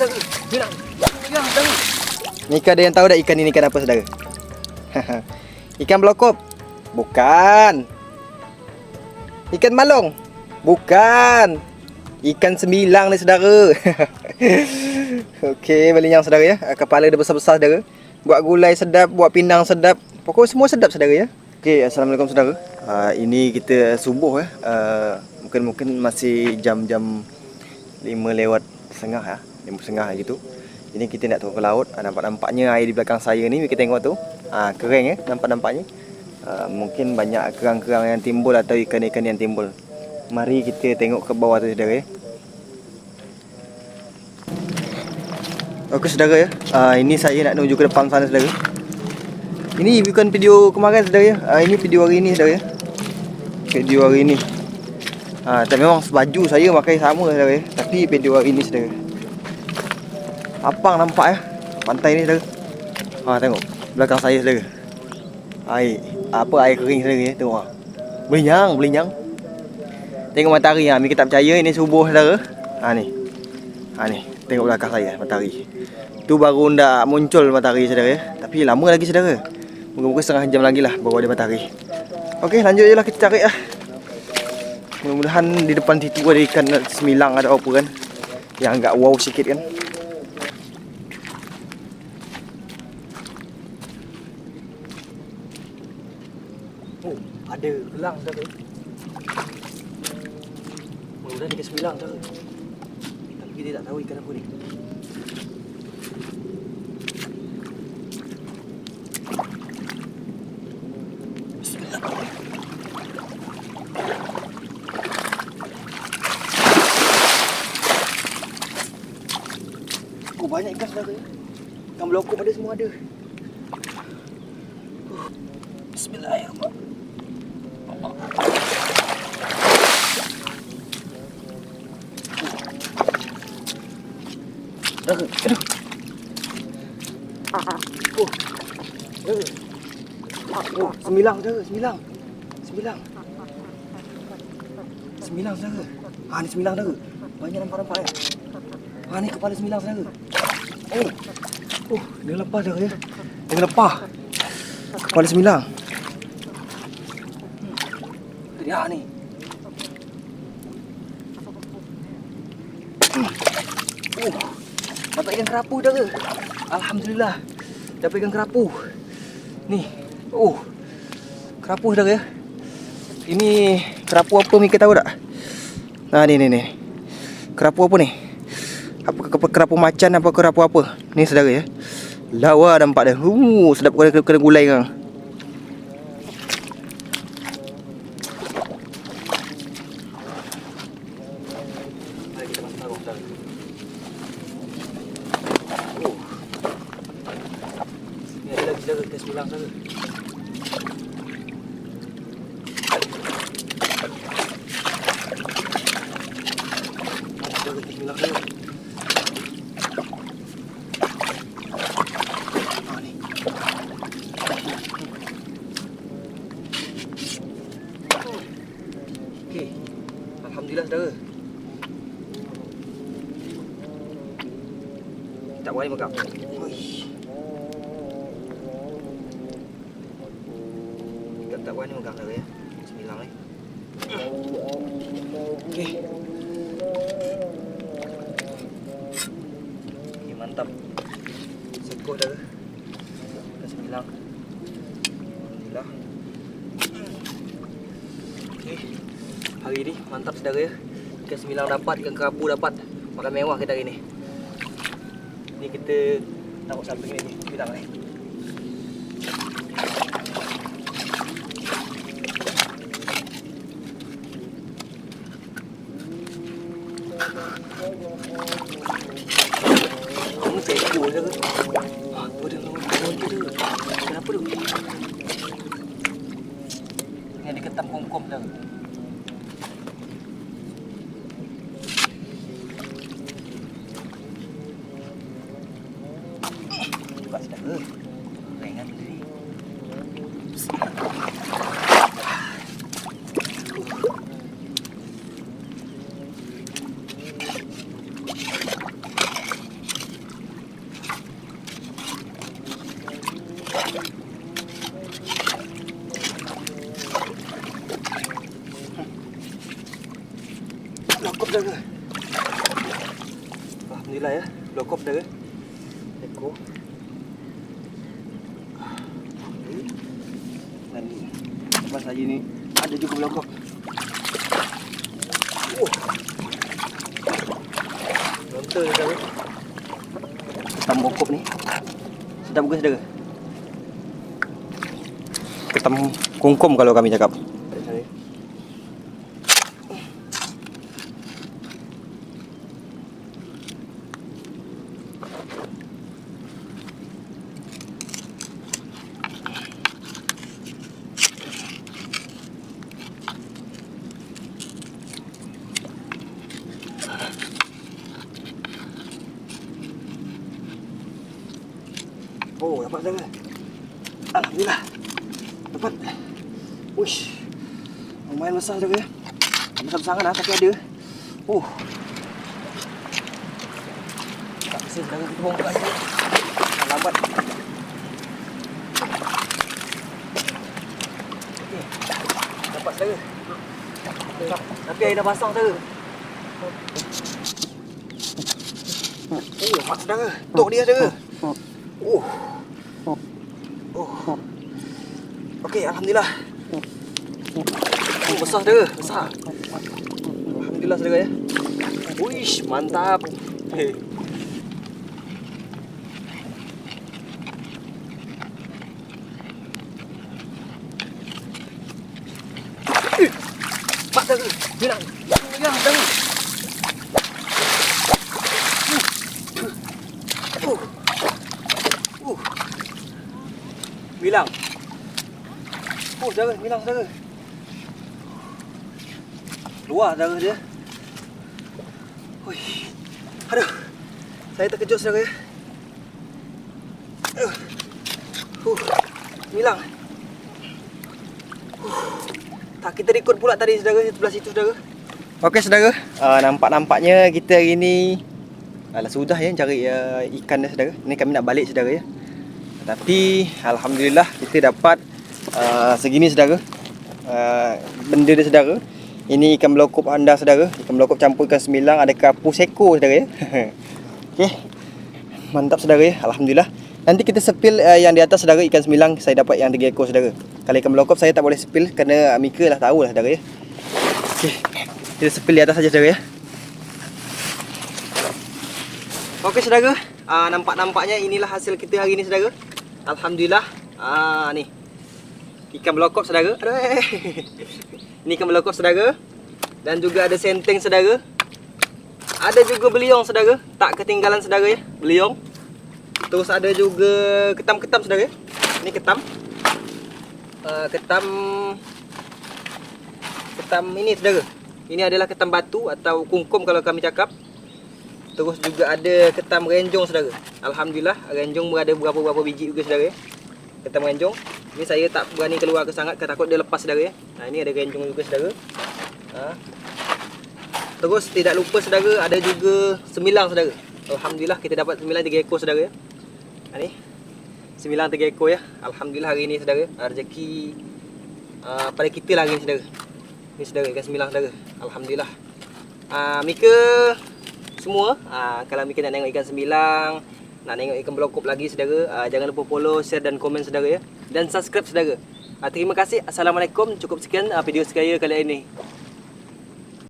saudara. Bilang. Bilang saudara. Ni ikan, ada yang tahu tak ikan ini ikan apa saudara? Ikan belokop? Bukan. Ikan malong? Bukan. Ikan semilang ni saudara. Okey, belinyang saudara ya. Kepala dia besar-besar saudara. Buat gulai sedap, buat pindang sedap. Pokok semua sedap saudara ya. Okey, assalamualaikum saudara. Ini kita subuh ya. Mungkin masih jam-jam 5 lewat setengah ya. 5 setengah gitu. Ini kita nak turun ke laut. Nampak-nampaknya air di belakang saya ni, kita tengok tu. Kering ya, nampak-nampaknya. Mungkin banyak kerang-kerang yang timbul atau ikan-ikan yang timbul. Mari kita tengok ke bawah tu saudara ya. Okey saudara ya. Ini saya nak menuju ke depan sana saudara. Ini bukan video kemarin saudara ya. Ini video hari ini saudara ya. Video hari ini. Tak, memang baju saya pakai sama saudara ya. Tapi video hari ini saudara. Lapang nampak ya pantai ni saudara. Tengok belakang saya saudara. Air kering saudara ya. Tengok. Belinyang. Tengok matahari ni kita tak percaya ini subuh saudara. Ni. Tengok belakang saya matahari. Tu baru ndak muncul matahari saudara ya. Tapi lama lagi saudara. Moga-moga setengah jam lagi lah baru ada matahari. Okey, lanjut je lah kita cari lah. Mudah-mudahan di depan situ ada ikan semilang ada apa kan. Yang agak wow sikit kan. Oh, ada gelang saudara. Mudah-mudahan ikan semilang saudara. Tapi kita tak tahu ikan apa ni. Banyak ikan saudara. Ikan belokop ada, semua ada. Bismillahirrahmanirrahim. Saudara, aduh. Semilang saudara, semilang. Semilang saudara. Ni semilang saudara. Banyak nampak ya. Ni kepala semilang saudara. Dia lepas dah ya. Dia lepas. Kepala semilang. Dia ni. Dapat ikan kerapu dah ke? Alhamdulillah. Dapat ikan kerapu. Ni. Kerapu dah ya. Ini kerapu apa ni, kita tahu tak? Ni. Kerapu apa ni? Apa kerapu macan apa kerapu apa? Ni saudara ya. Lawa nampak dah. Sedap kena gulai kan. Mari kita masuk taruh saudara. Ni ada lagi saudara ikan semilang saudara. Ikan semilang saudara. Alhamdulillah saudara. Tak berani megang. Tak berani megang saudara ya. Semilang ni. Okey. Mantap. Sekut saudara. Ikan semilang. Alhamdulillah. Okey. Hari ni mantap saudara ya. Ikan semilang dapat, ikan kerapu dapat. Makan mewah kita hari ni. Ni kita taruh samping ni semilang ni. Kamu teko je ke? Apa dia lawan tu? Kenapa tu? Ni ada ketam kom-kom dah. Saudara, ringan ni. saudara. Alhamdulillah ya, blokop saudara. Ekor. Dan lepas lagi ni ada juga blokop. Lontar saudara. Ketam blokop ni sedap ke saudara? Ketam kungkum kalau kami cakap. Oh, dapat saudara. Alhamdulillah. Dapat. Uish. Lumayan besar saudara ya. Besar-besar sangat tapi ada. Tak bisa saudara, kita buang kat sini. Lambat. Okey. Dapat saudara. Tapi air dah pasang saudara. Dapat saudara. Tok dia saudara. Okey, alhamdulillah. Besar saudara, besar. Alhamdulillah saudara ya. Uish, mantap. Mak saudara, hilang. Hilang saudara. Hilang. Saudara, hilang saudara. Luar saudara dia. Hui. Aduh. Saya terkejut saudara ya. Hilang. Tak, kita rekod pula tadi saudara, sebelah situ saudara. Okey saudara, nampak-nampaknya kita hari ni sudah ya cari ikan dah saudara. Ni kami nak balik saudara ya. Tapi alhamdulillah kita dapat segini saudara. Benda dia saudara. Ini ikan belokop anda saudara. Ikan belokop campur ikan semilang, ada kerapu seko saudara ya. Okey. Mantap saudara ya. Alhamdulillah. Nanti kita sepil yang di atas saudara, ikan semilang saya dapat yang 3 ekor saudara. Kalau ikan belokop saya tak boleh sepil kerana Mika lah tahu lah saudara ya. Okey. Kita sepil di atas saja saudara ya. Okey saudara. Nampak-nampaknya inilah hasil kita hari ni saudara. Alhamdulillah. Ni ikan belokop saudara. Ini ikan belokop saudara. Dan juga ada senteng saudara. Ada juga beliong saudara. Tak ketinggalan saudara ya, beliong. Terus ada juga ketam-ketam saudara. Ini ketam. Ketam ini saudara. Ini adalah ketam batu atau kungkum kalau kami cakap. Terus juga ada ketam renjong saudara. Alhamdulillah, renjong ada beberapa biji juga saudara ya. Ketam renjong. Ini saya tak berani keluar ke sangat kerana takut dia lepas saudara ya. Ini ada renjong juga saudara. Terus tidak lupa saudara, ada juga semilang saudara. Alhamdulillah kita dapat semilang 3 ekor saudara ya. Ni semilang 3 ekor ya. Alhamdulillah hari ni saudara, rezeki pada kita lah hari ni saudara. Ni saudara ikan semilang saudara. Alhamdulillah. Mika semua, kalau Mika nak tengok ikan semilang, nak tengok ikan belokop lagi saudara, jangan lupa follow, share dan komen saudara ya. Dan subscribe saudara. Terima kasih. Assalamualaikum. Cukup sekian video saya kali ini.